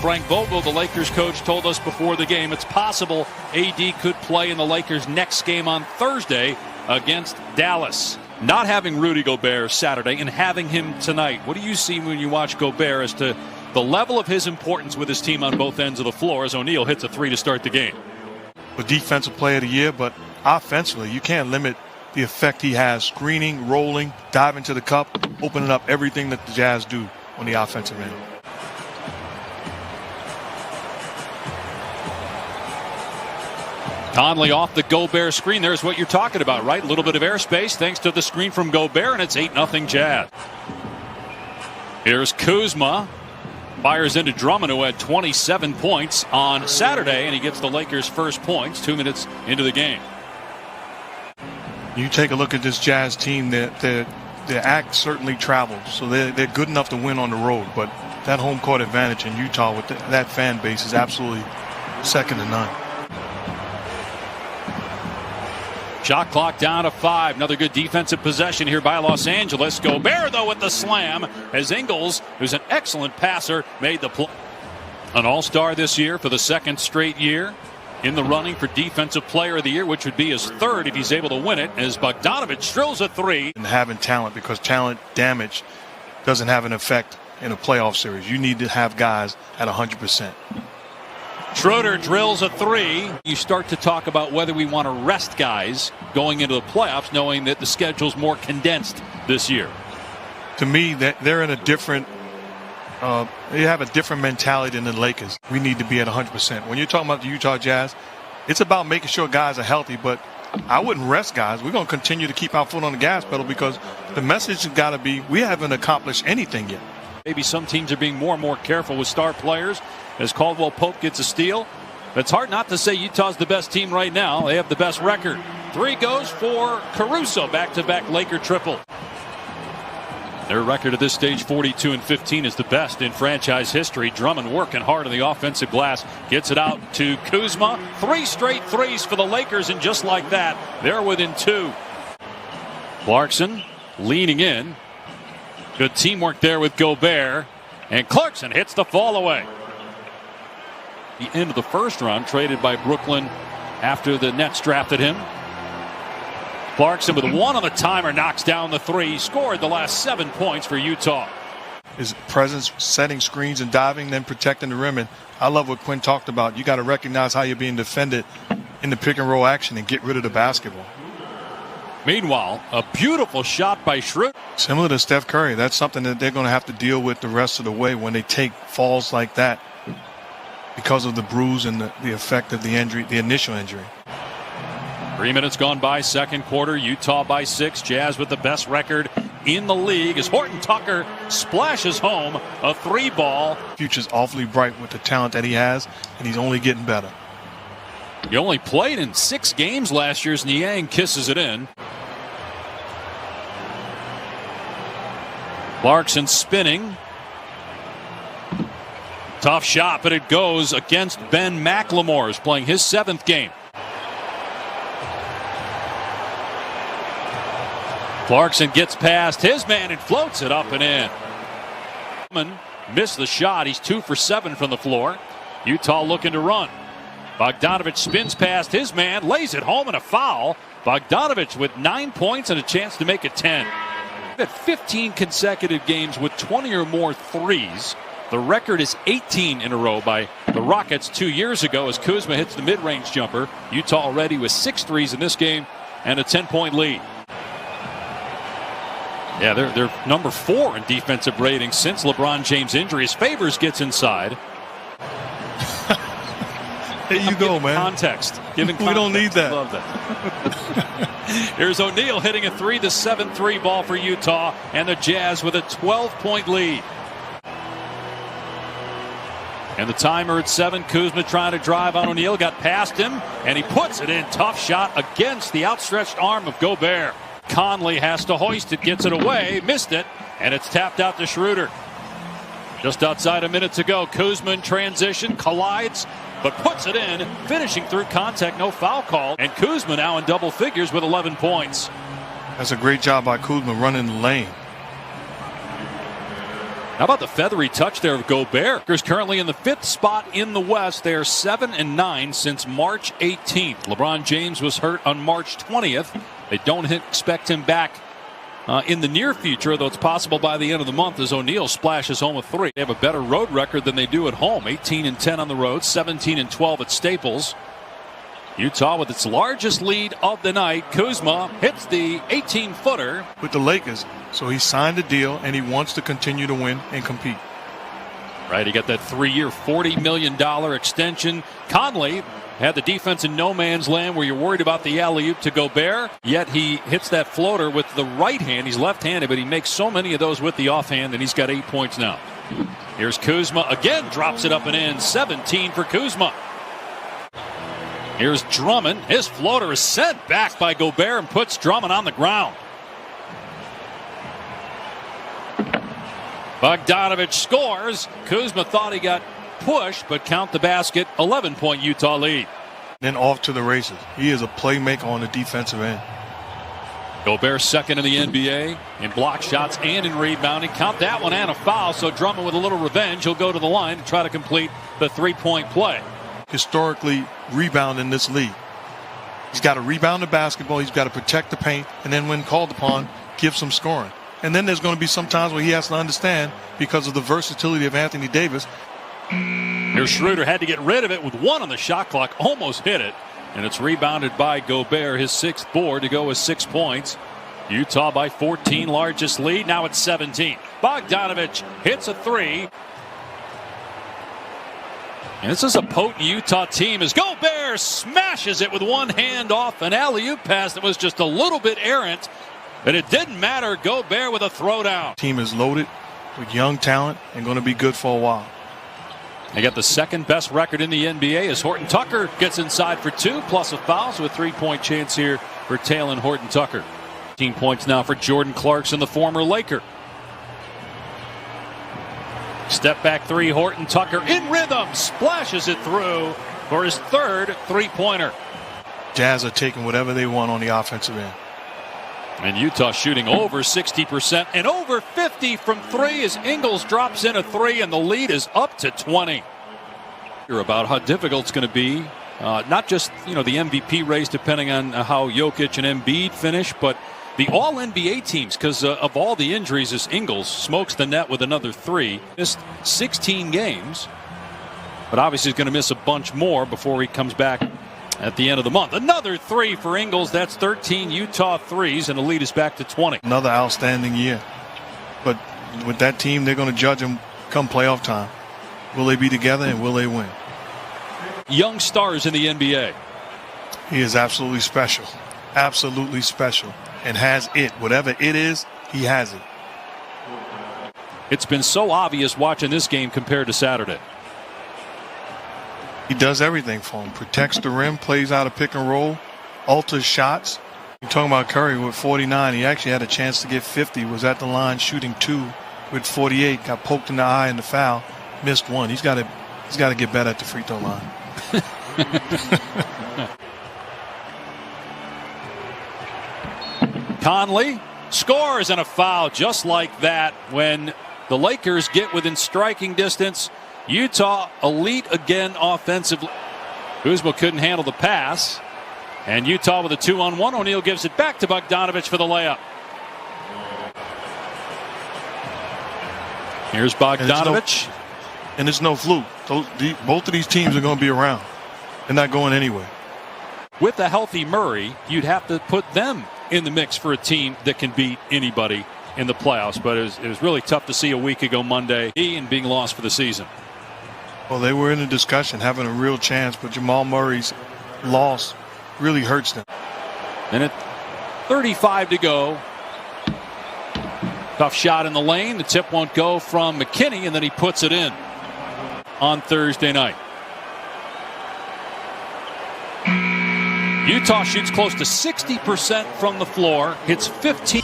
Frank Vogel, the Lakers coach, told us before the game it's possible AD could play in the Lakers' next game on Thursday against Dallas. Not having Rudy Gobert Saturday and having him tonight, what do you see when you watch Gobert as to the level of his importance with his team on both ends of the floor as O'Neal hits a three to start the game? A defensive player of the year, but offensively, you can't limit the effect he has screening, rolling, diving to the cup, opening up everything that the Jazz do on the offensive end. Conley off the Gobert screen. There's what you're talking about, right? A little bit of airspace thanks to the screen from Gobert, and it's 8-0 Jazz. Here's Kuzma. Fires into Drummond, who had 27 points on Saturday, and he gets the Lakers' first points 2 minutes into the game. You take a look at this Jazz team, their act certainly travels, so they're good enough to win on the road, but that home court advantage in Utah with that fan base is absolutely second to none. Shot clock down to 5. Another good defensive possession here by Los Angeles. Gobert, though, with the slam as Ingles, who's an excellent passer, made the play. An all-star this year for the second straight year. In the running for Defensive Player of the Year, which would be his third if he's able to win it, as Bogdanovich drills a three. And having talent, because talent damage doesn't have an effect in a playoff series. You need to have guys at 100%. Schroeder drills a three. You start to talk about whether we want to rest guys going into the playoffs, knowing that the schedule's more condensed this year. To me, they're in a different they have a different mentality than the Lakers. We need to be at 100%. When you're talking about the Utah Jazz, it's about making sure guys are healthy, but I wouldn't rest guys. We're going to continue to keep our foot on the gas pedal because the message has got to be we haven't accomplished anything yet. Maybe some teams are being more and more careful with star players as Caldwell Pope gets a steal. It's hard not to say Utah's the best team right now. They have the best record. Three goes for Caruso, back-to-back Laker triple. Their record at this stage, 42-15, is the best in franchise history. Drummond working hard on the offensive glass. Gets it out to Kuzma. 3 straight threes for the Lakers, and just like that, they're within 2. Clarkson leaning in. Good teamwork there with Gobert. And Clarkson hits the fall away. The end of the first round, traded by Brooklyn after the Nets drafted him. Clarkson with 1 on the timer knocks down the 3. He scored the last 7 points for Utah. His presence, setting screens and diving, then protecting the rim. And I love what Quinn talked about. You got to recognize how you're being defended in the pick and roll action and get rid of the basketball. Meanwhile, a beautiful shot by Schroeder. Similar to Steph Curry, that's something that they're going to have to deal with the rest of the way when they take falls like that because of the bruise and the effect of the injury, the initial injury. 3 minutes gone by, second quarter. Utah by 6. Jazz with the best record in the league as Horton Tucker splashes home a 3-ball. Future's awfully bright with the talent that he has, and he's only getting better. He only played in 6 games last year as Niang kisses it in. Clarkson spinning. Tough shot, but it goes against Ben McLemore, who's playing his 7th game. Clarkson gets past his man and floats it up and in. Missed the shot. He's 2 for 7 from the floor. Utah looking to run. Bogdanovich spins past his man, lays it home, and a foul. Bogdanovich with 9 points and a chance to make it 10. At 15 consecutive games with 20 or more threes. The record is 18 in a row by the Rockets 2 years ago as Kuzma hits the mid-range jumper. Utah already with 6 threes in this game and a 10-point lead. Yeah, they're number 4 in defensive rating since LeBron James' injuries. Favors gets inside. There you go, man. Context. We don't need that. Love that. Here's O'Neal hitting a 3, the 7-3 ball for Utah, and the Jazz with a 12-point lead. And the timer at 7. Kuzma trying to drive on O'Neal, got past him, and he puts it in. Tough shot against the outstretched arm of Gobert. Conley has to hoist it, gets it away, missed it, and it's tapped out to Schroeder. Just outside a minute to go. Kuzma in transition, collides, but puts it in, finishing through contact, no foul call. And Kuzma now in double figures with 11 points. That's a great job by Kuzma running the lane. How about the feathery touch there of Gobert? Lakers currently in the 5th spot in the West. They are 7-9 since March 18th. LeBron James was hurt on March 20th. They don't expect him back in the near future, though it's possible by the end of the month as O'Neal splashes home a 3. They have a better road record than they do at home. 18-10 on the road, 17-12 at Staples. Utah with its largest lead of the night. Kuzma hits the 18-footer. With the Lakers, so he signed a deal and he wants to continue to win and compete. Right, he got that 3-year, $40 million extension. Conley had the defense in no man's land where you're worried about the alley-oop to Gobert, yet he hits that floater with the right hand. He's left-handed, but he makes so many of those with the offhand, and he's got 8 points now. Here's Kuzma again, drops it up and in. 17 for Kuzma. Here's Drummond. His floater is sent back by Gobert and puts Drummond on the ground. Bogdanovich scores. Kuzma thought he got pushed, but count the basket. 11-point Utah lead. Then off to the races. He is a playmaker on the defensive end. Gobert second in the NBA in block shots and in rebounding. Count that one and a foul, so Drummond with a little revenge. He'll go to the line to try to complete the three-point play. Historically rebound in this league. He's got to rebound the basketball. He's got to protect the paint. And then when called upon, give some scoring. And then there's going to be some times where he has to understand, because of the versatility of Anthony Davis. Here's Schroeder, had to get rid of it with 1 on the shot clock. Almost hit it. And it's rebounded by Gobert, his 6th board to go with 6 points. Utah by 14, largest lead. Now it's 17. Bogdanovich hits a 3. And this is a potent Utah team as Gobert smashes it with one hand off an alley-oop pass that was just a little bit errant. But it didn't matter. Gobert with a throwdown. Team is loaded with young talent and going to be good for a while. They got the 2nd best record in the NBA as Horton Tucker gets inside for 2 plus a foul, so a 3-point chance here for Talen Horton Tucker. 15 points now for Jordan Clarkson, the former Laker. Step back 3, Horton Tucker in rhythm, splashes it through for his 3rd three-pointer. Jazz are taking whatever they want on the offensive end. And Utah shooting over 60% and over 50 from 3 as Ingles drops in a 3 and the lead is up to 20. About how difficult it's going to be, not just the MVP race depending on how Jokic and Embiid finish, but the all-NBA teams, because of all the injuries as Ingles smokes the net with another 3. Missed 16 games, but obviously he's going to miss a bunch more before he comes back at the end of the month. Another 3 for Ingles. That's 13 Utah threes, and the lead is back to 20. Another outstanding year. But with that team, they're going to judge them come playoff time. Will they be together and will they win? Young stars in the NBA. He is absolutely special. Absolutely special. And has it. Whatever it is, he has it. It's been so obvious watching this game compared to Saturday. He does everything for him. Protects the rim, plays out a pick and roll, alters shots. You're talking about Curry with 49. He actually had a chance to get 50. Was at the line shooting 2 with 48. Got poked in the eye in the foul. Missed 1. He's got to get better at the free throw line. Conley scores and a foul just like that when the Lakers get within striking distance. Utah elite again offensively. Kuzma couldn't handle the pass. And Utah with a 2-on-1. O'Neal gives it back to Bogdanovich for the layup. Here's Bogdanovich. And it's no fluke. Both of these teams are going to be around. They're not going anywhere. With a healthy Murray, you'd have to put them in the mix for a team that can beat anybody in the playoffs. But it was really tough to see a week ago Monday and being lost for the season. Well, they were in a discussion, having a real chance, but Jamal Murray's loss really hurts them. And at 35 to go. Tough shot in the lane. The tip won't go from McKinney, and then he puts it in on Thursday night. Utah shoots close to 60% from the floor, hits 15.